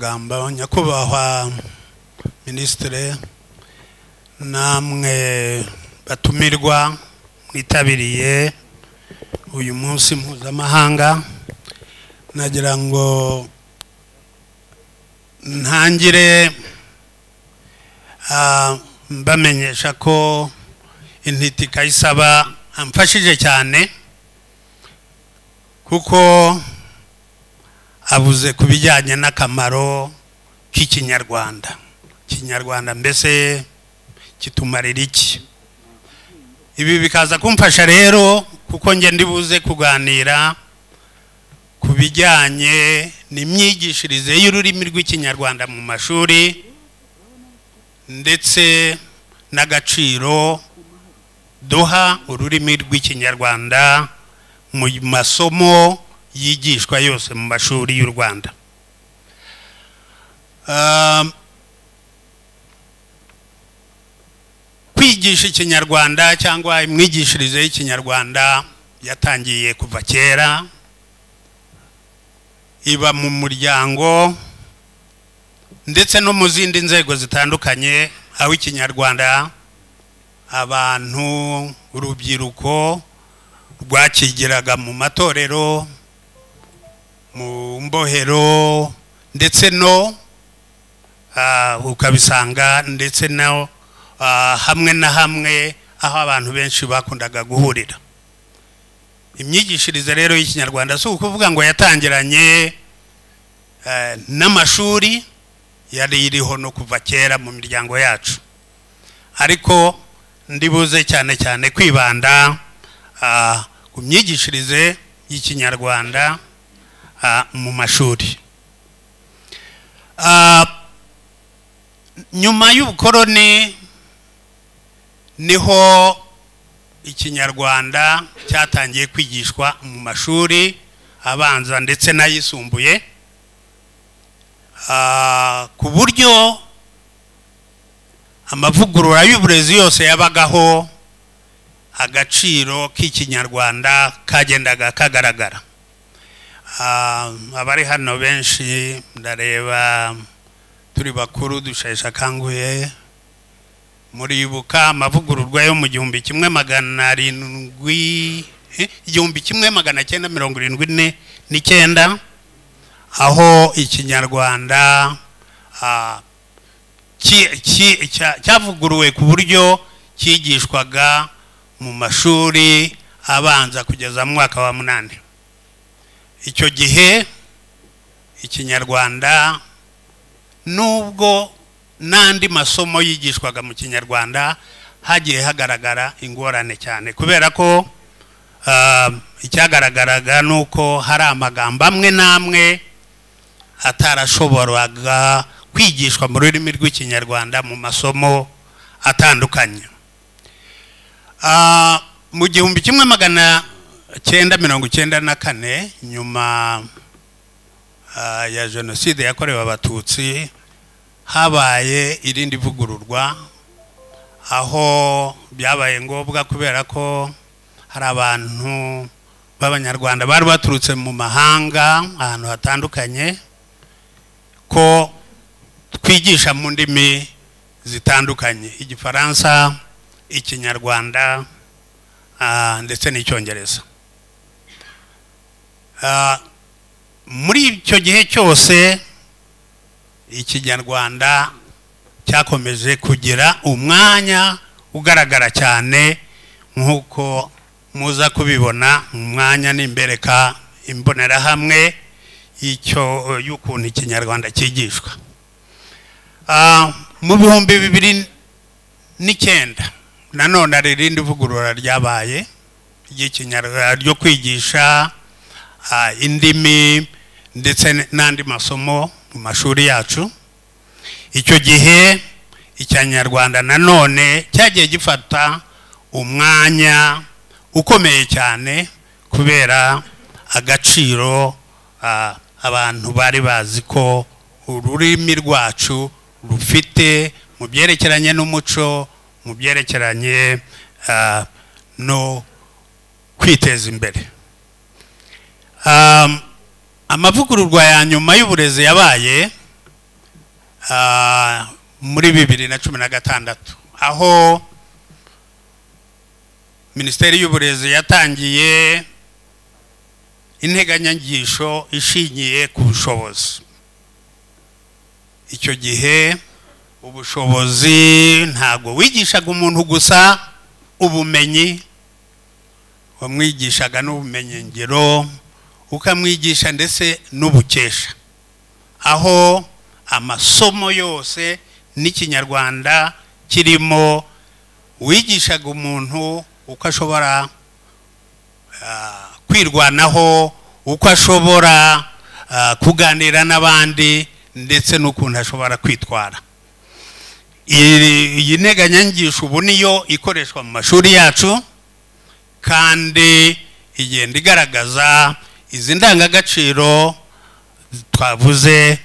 Gamba nyakubahwa Ministre namwe batumirwa mwitabiriye uyu munsi mpuzamahanga, nagira ngo ntangire mbamenyesha ko intiti Kayisaba amfashije cyane kuko avuze kubijyanye n'akamaro k'ikinyarwanda. Kinyarwanda mbese kitumarira iki? Ibi bikaza kumfasha rero kuko nge ndibuze kuganira kubijyanye n'imyigishirize y'ururimi rw'ikinyarwanda mu mashuri ndetse n'agaciro duha ururimi rw'ikinyarwanda mu masomo yigishwa yose mu mashuri y'u Rwanda. Kwigisha ikinyarwanda cyangwa imwigishirize y'ikinyarwanda yatangiye kuva kera, iba mu muryango ndetse no mu zindi nzego zitandukanye, aho ikinyarwanda abantu urubyiruko rwakigiraga mu matorero, mu mbohero ndetse no ukabisanga ndetse no hamwe na hamwe aho abantu benshi bakundaga guhurira. Imyigishirize rero y'ikinyarwanda si ukuvuga ngo yatangiranye n'amashuri, yari iriho no kuva kera mu miryango yacu, ariko ndibuze cyane cyane kwibanda ku myigishirize y'ikinyarwanda mu mashuri. Nyuma y'ubukoroni niho ikinyarwanda cyatangiye kwigishwa mu mashuri abanza ndetse n'ayisumbuye, ku buryo amavugurura y'uburezi yose yabagaho agaciro k'ikinyarwanda kagendaga kagaragara. Abari hano benshi ndareba turi bakuru dushesha kanguye, muribuka amavugururwa yo mu 1979 aho ikinyarwanda cyavuguruwe ku buryo cyigishwaga mu mashuri abanza kugeza mu mwaka wa 8. Icyo gihe ikinyarwanda nubwo n'andi masomo yigishwaga mu kinyarwanda hagiye hagaragara ingorane cyane, kubera ko icyagaragaraga nuko hari amagambo amwe n'amwe atarashoboraga kwigishwa mu rurimi rw'ikinyarwanda mu masomo atandukanye. Mu 1994 nyuma ya jenoside yakorewe abatutsi habaye irindi vugururwa, aho byabaye ngombwa kubera ko hari abantu b'abanyarwanda bari baturutse mu mahanga ahantu hatandukanye ko twigisha mu ndimi zitandukanye, Igifaransa, Ikinyarwanda ndetse n'Icyongereza. Muri icyo gihe cyose ikinyarwanda cyakomeje kugira umwanya ugaragara cyane, nk'uko muza kubibona mu mwanya n'imbereka imbonerahamwe y'ukuntu ikinyarwanda cyigishwa. Mu 2009 nanone hari irindi vugurura ryabaye ry'ikinyarwanda ryo kwigisha indimi ndetse n'andi masomo mu mashuri yacu. Icyo gihe ikinyarwanda nanone cyagiye gifata umwanya ukomeye cyane kubera agaciro abantu bari bazi ko ururimi rwacu rufite mu byerekeranye n'umuco, mu byerekeranye no kwiteza imbere. Amavugururwa ya nyuma y'uburezi yabaye muri 2016 aho Minisiteri y'Uburezi yatangiye integanyangisho ishingiye ku bushobozi. Icyo gihe ubushobozi ntago wigishaga umuntu gusa ubumenyi, wamwigishaga n'ubumenyi ngiro, ukamwigisha ndetse n'ubukesha, aho amasomo yose n'ikinyarwanda kirimo wigishaga umuntu uko ashobora kwirwanaho, uko ashobora kuganira n'abandi ndetse n'ukuntu ashobora kwitwara. Iyi nteganyangisho ubu niyo ikoreshwa mu mashuri yacu kandi igenda igaragaza izi ndangagaciro twavuze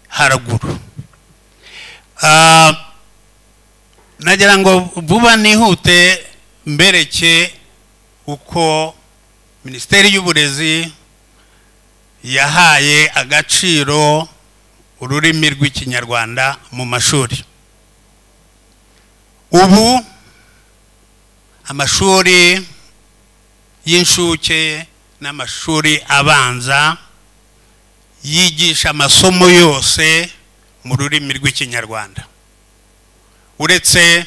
haraguru. Nagira ngo vuba nihute mbereke uko Minisiteri y'Uburezi yahaye agaciro ururimi rw'ikinyarwanda mu mashuri. Ubu amashuri y'inshuke n'amashuri abanza yigisha amasomo yose mu rurimi rw'ikinyarwanda, uretse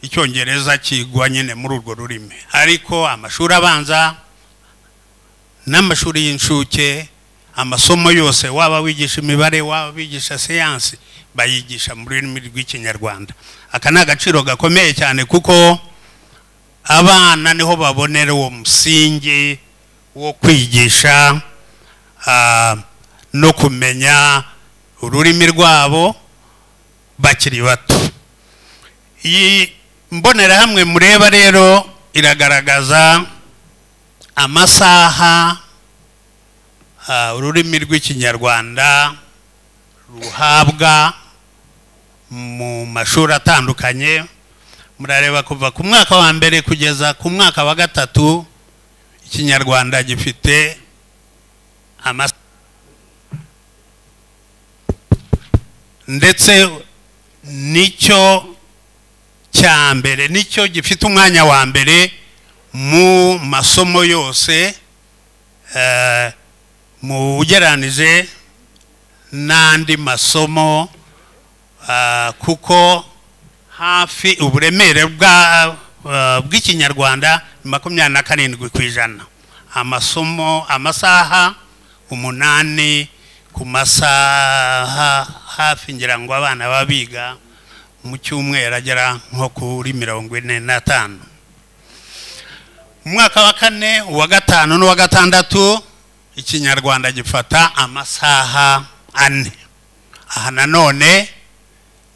Icyongereza kigwa nyine muri urwo rurimi, ariko amashuri abanza n'amashuri y'inshuke amasomo yose, waba wigisha imibare, waba wigisha siyansi, bayigisha mu rurimi rw'ikinyarwanda. Aka ni agaciro gakomeye cyane kuko abana niho babonera uwo musingi wo kwigisha no kumenya ururimi rwabo bakiri bato. Iyi mbonerahamwe mureba rero iragaragaza amasaha ururimi rw'ikinyarwanda ruhabwa mu mashuri atandukanye. Murareba kuva ku mwaka wa mbere kugeza ku mwaka wa gatatu ikinyarwanda gifite ndetse nicyo cya mbere, nicyo gifite umwanya wa mbere mu masomo yose mu ugereranije n'andi masomo, kuko hafi uburemere bw'ikinyarwanda 27%. Amasaha 8 ku masaha hafi ngira ngo abana babiga mu cyumweru agera nko kuri 45. Umwaka wa 4, uwa 5 n'uwa 6 ikinyarwanda gifata amasaha 4. Aha nanone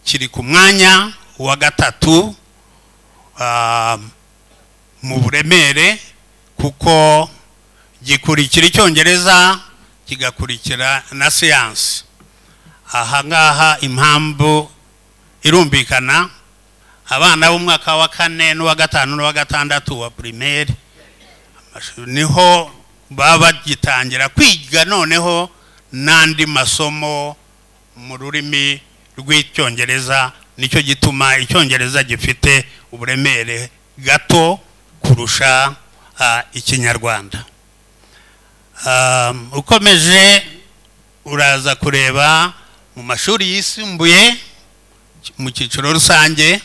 kiri ku mwanya wa 3 mu buremere, kuko gikurikira Icyongereza kigakurikira na siyansi. Aha ngaha impamvu irumvikana, abana b'umwaka wa 4 n'uwa 5 n'uwa 6 wa primaire niho baba gitangira kwiga noneho n'andi masomo mu rurimi rw'Icyongereza. Nicyo gituma Icyongereza gifite uburemere gato kurusha ikinyarwanda. Ukomeje uraza kureba mu mashuri yisumbuye mu cyiciro rusange,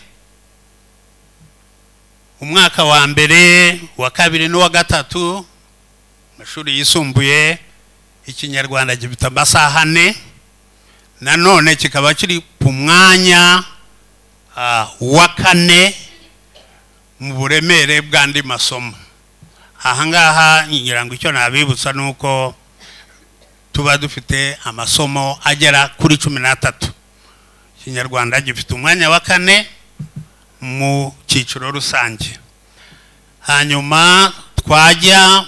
umwaka wa mbere, wa 2 n'uwa 3 mashuri yisumbuye ikinyarwanda gifite amasaha 4, nanone kikaba kiri ku mwanya wa 4 mu buremere bw'andi masomo. Aha ngaha ngira ngo icyo nabibutsa nuko tuba dufite amasomo agera kuri 13. Ikinyarwanda gifite umwanya wa 4 mu cyiciro rusange. Hanyuma twajya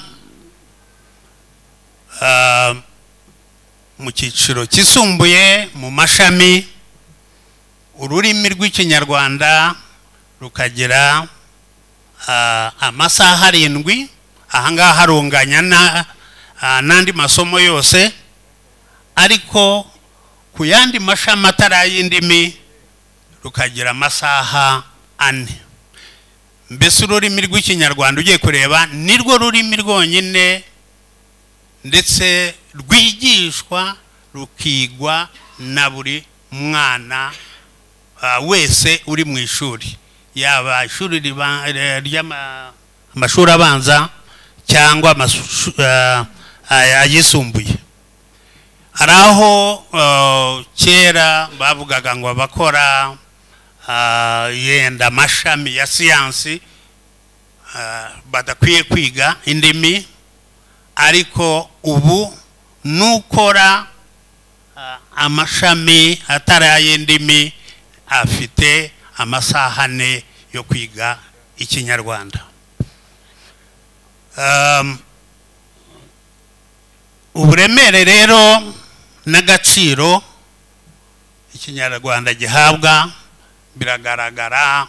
mu cyiciro kisumbuye mu mashami, ururimi rw'ikinyarwanda rukagira amasaha 7. Aha ngaha harunganya n'andi masomo yose, ariko ku ku yandi mashami atari y'indimi rukagira amasaha 4. mbese ururimi rw'ikinyarwanda ugiye kureba nirwo rurimi rwonyine ndetse rwigishwa rukigwa na buri mwana wese uri mu ishuri, yaba ishuri ry'amashuri abanza cyangwa ayisumbuye. hari aho kera bavugaga ngo abakora yenda amashami ya siyansi badakwiye kwiga indimi, ariko ubu nukora amashami atari ay'indimi afite amasaha 4 yo kwiga ikinyarwanda. uburemere rero n'agaciro ikinyarwanda gihabwa biragaragara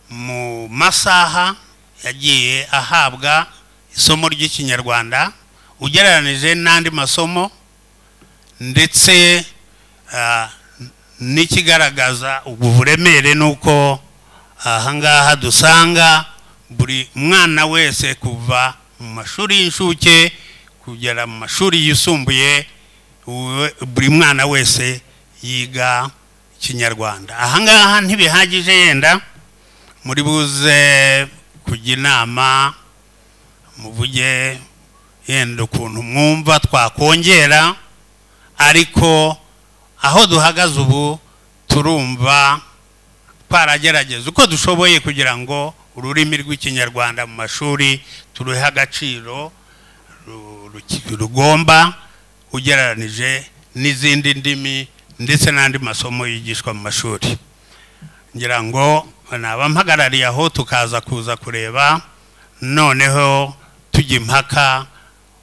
mu masaha yagiye ahabwa isomo ry'ikinyarwanda ugereranije n'andi masomo, ndetse n'ikigaragaza ubu buremere nuko ahangaha dusanga buri mwana wese kuva mu mashuri y'incuke kugera mu mashuri yisumbuye buri mwana wese yiga ikinyarwanda. ahangaha ntibihagije, yenda muri buze kujya inama muvuge yenda ukuntu mwumva twakongera, ariko aho duhagaze ubu turumva twaragerageza uko dushoboye kugira ngo ururimi rw'ikinyarwanda mu mashuri turuhe agaciro rugomba ugereranije n'izindi ndimi ndetse n'andi masomo yigishwa mu mashuri. ngira ngo nabampagarariye aho tukaza kuza kureba noneho tujya impaka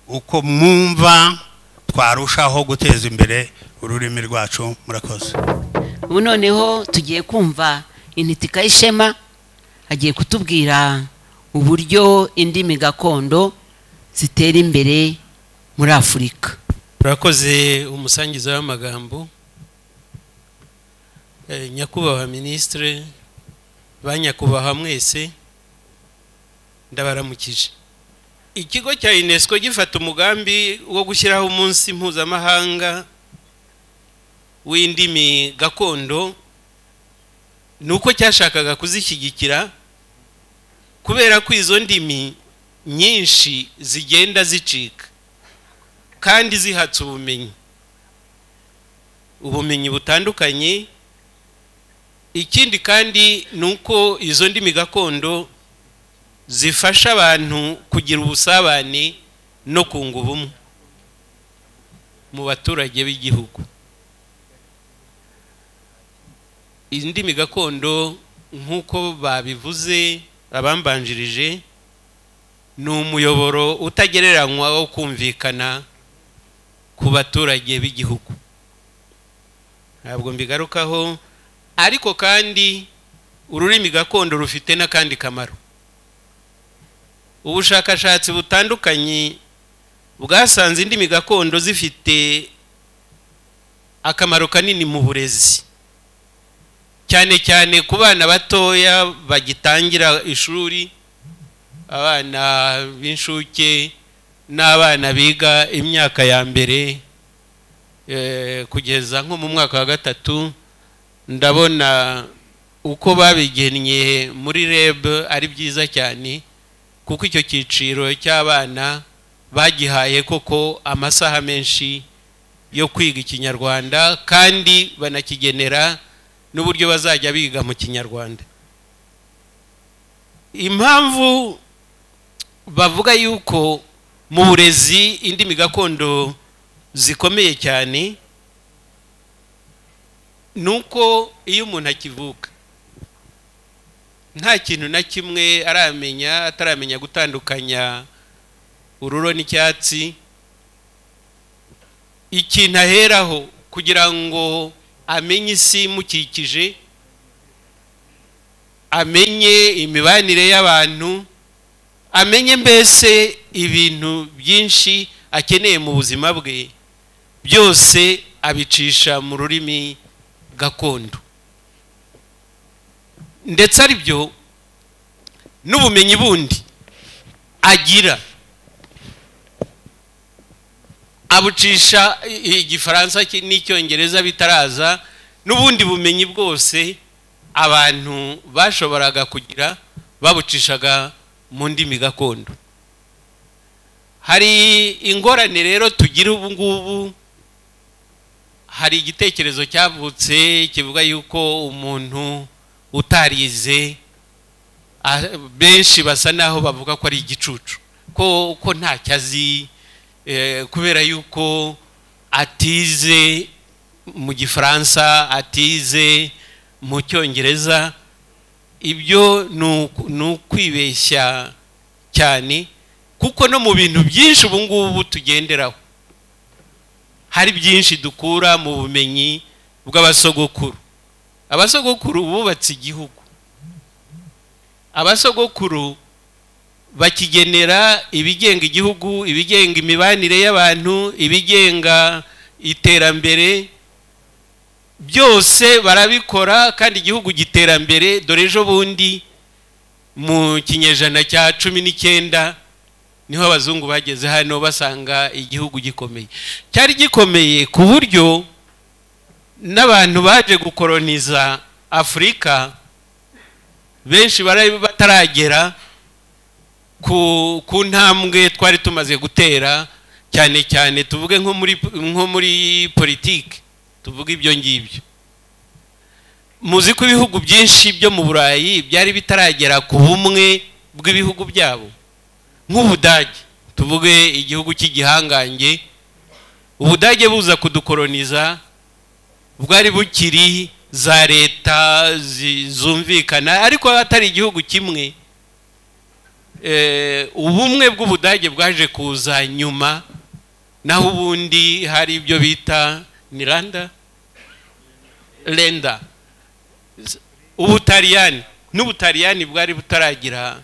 uko mwumva twarushaho guteza imbere ururimi rwacu. murakoze. ubu noneho tugiye kumva Intitika y'Ishema agiye kutubwira uburyo indimi gakondo zitera imbere muri Afurika. murakoze umusangiza w'amagambo. nyakubahwa ministre, banyakubahwa mwese, ndabaramukije. ikigo cya UNESCO gifata umugambi wo gushyiraho umunsi mpuzamahanga w'indimi gakondo, nuko cyashakaga kuzishyigikira kubera ko izo ndimi nyinshi zigenda zicika kandi zihatse ubumenyi butandukanye. ikindi kandi nuko izo ndimi gakondo zifasha abantu kugira ubusabane no kunga ubumwe mu baturage b'igihugu. indimi gakondo nk'uko babivuze abambanjirije ni umuyoboro utagereranywa wo kumvikana ku baturage b'igihugu. ntabwo mbigarukaho, ariko kandi ururimi gakondo rufite n'akandi kamaro. ubushakashatsi butandukanye bwasanze indimi gakondo zifite akamaro kanini mu burezi, cyane cyane ku bana batoya bagitangira ishuri, abana b'inshuke n'abana biga imyaka ya mbere kugeza nko mu mwaka wa 3. ndabona uko babigennye muri REB ari byiza cyane, kuko icyo cyiciro cy'abana bagihaye koko amasaha menshi yo kwiga ikinyarwanda, kandi banakigenera n'uburyo bazajya biga mu kinyarwanda. impamvu bavuga yuko mu burezi indimi gakondo zikomeye cyane nuko iyo umuntu akivuka nta kintu na kimwe ataramenya gutandukanya ururo n'icyatsi, ikintu aheraho kugira ngo amenye isi imukikije, amenye imibanire y'abantu, amenye mbese ibintu byinshi akeneye mu buzima bwe, byose abicisha mu rurimi gakondo, ndetse ari byo n'ubumenyi bundi agira abucisha igifaransa n'icyongereza bitaraza, n'ubundi bumenyi bwose abantu bashoboraga kugira babucishaga mu ndimi gakondo. Hari ingorane rero tugira ubu ngubu. Hari igitekerezo cyavutse kivuga yuko umuntu utarize, benshi basa naho bavuga ko ari igicucu, ko ntacyo azi, kubera yuko atize mu gifaransa, atize mu cyongereza. Ibyo ni ukwibeshya cyane, kuko no mu bintu byinshi ubu ngubu tugenderaho hari byinshi dukura mu bumenyi bw'abasogokuru. Abasogokuru bubatse igihugu, abasogokuru bakigenera ibigenga igihugu, ibigenga imibanire y'abantu, ibigenga iterambere, byose barabikora kandi igihugu giterambere. Dore ejo bundi mu kinyejana cya 19 niho abazungu bageze hano basanga igihugu gikomeye. Cyari gikomeye ku buryo n'abantu baje gukoloniza Afurika benshi bataragera ku ntambwe twari tumaze gutera, cyane cyane tuvuge nko muri politiki, tuvuge ibyo ngibyo. Muzi ko ibihugu byinshi byo mu Burayi byari bitaragera ku bumwe bw'ibihugu byabo. Nk'Ubudage, tuvuge igihugu cy'igihangange, Ubudage buza kudukoloniza bwari bukiri za leta zumvikana, ariko atari igihugu kimwe. Ubumwe bw'Ubudage bwaje kuza nyuma, naho ubundi hari ibyo bita Niranda Lenda. Ubutaliyani n'Ubutaliyani bwari butaragira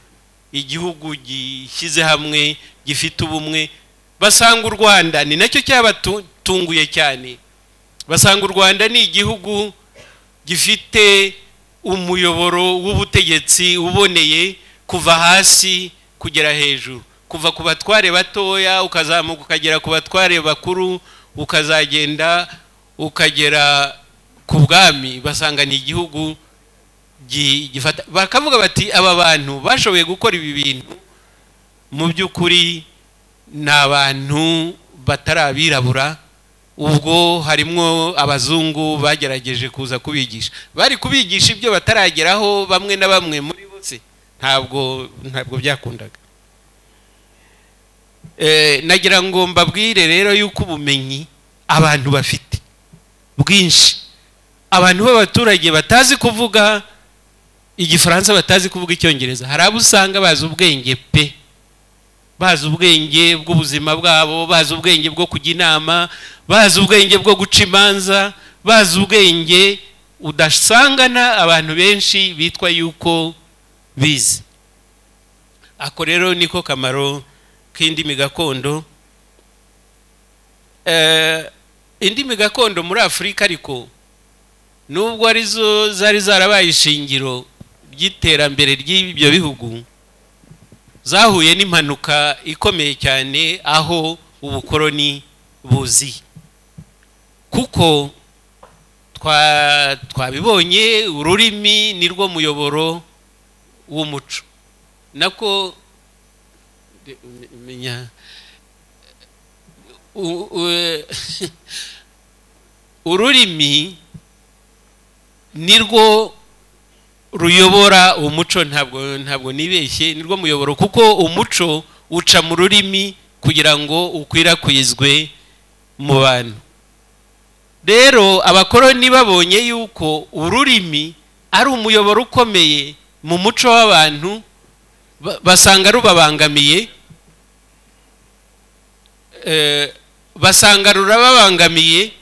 igihugu gishyize hamwe gifite ubumwe. Basanga u Rwanda, ni nacyo cyabatunguye cyane, basanga u Rwanda ni igihugu gifite umuyoboro w'ubutegetsi uboneye kuva hasi kugera hejuru, kuva ku batware batoya ukazamuka ukagera ku batware bakuru, ukazagenda ukagera ku bwami. Basanga ni igihugu gifata, bakavuga bati aba bantu bashoboye gukora ibi bintu mu by'ukuri ni abantu batarabirabura. Ubwo harimo abazungu bagerageje kuza kubigisha, bari kubigisha ibyo batarageraho bamwe na bamwe muri bose, ntabwo byakundaga. Nagira ngo mbabwire rero yuko ubumenyi abantu bafite bwinshi, abantu b'abaturage batazi kuvuga igifaransa, batazi kuvuga icyongereza, hari abo usanga bazi ubwenge pe, bazi ubwenge bw'ubuzima bwabo, bazi ubwenge bwo kujya inama, bazi ubwenge bwo guca imanza, bazi ubwenge udasangana abantu benshi bitwa yuko bize. Ako rero niko kamaro k'indimi gakondo. Indimi gakondo muri Afurika ariko nubwo arizo zari zarabaye ishingiro ry'iterambere ry'ibyo bihugu, zahuye n'impanuka ikomeye cyane aho ubukoloni buzi. Kuko twabibonye ururimi nirwo muyoboro w'umuco, nako menya ururimi nirwo ruyobora umuco. Ntabwo nibeshye, nirwo muyoboro, kuko umuco uca mu rurimi kugira ngo ukwirakwizwe mu bantu. Rero abakoloni babonye yuko ururimi ari umuyoboro ukomeye mu muco w'abantu, basanga rubabangamiye, basanga rurababangamiye,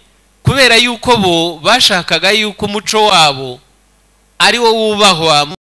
kubera yuko bo bashakaga yuko umuco wabo ari wo wubahwa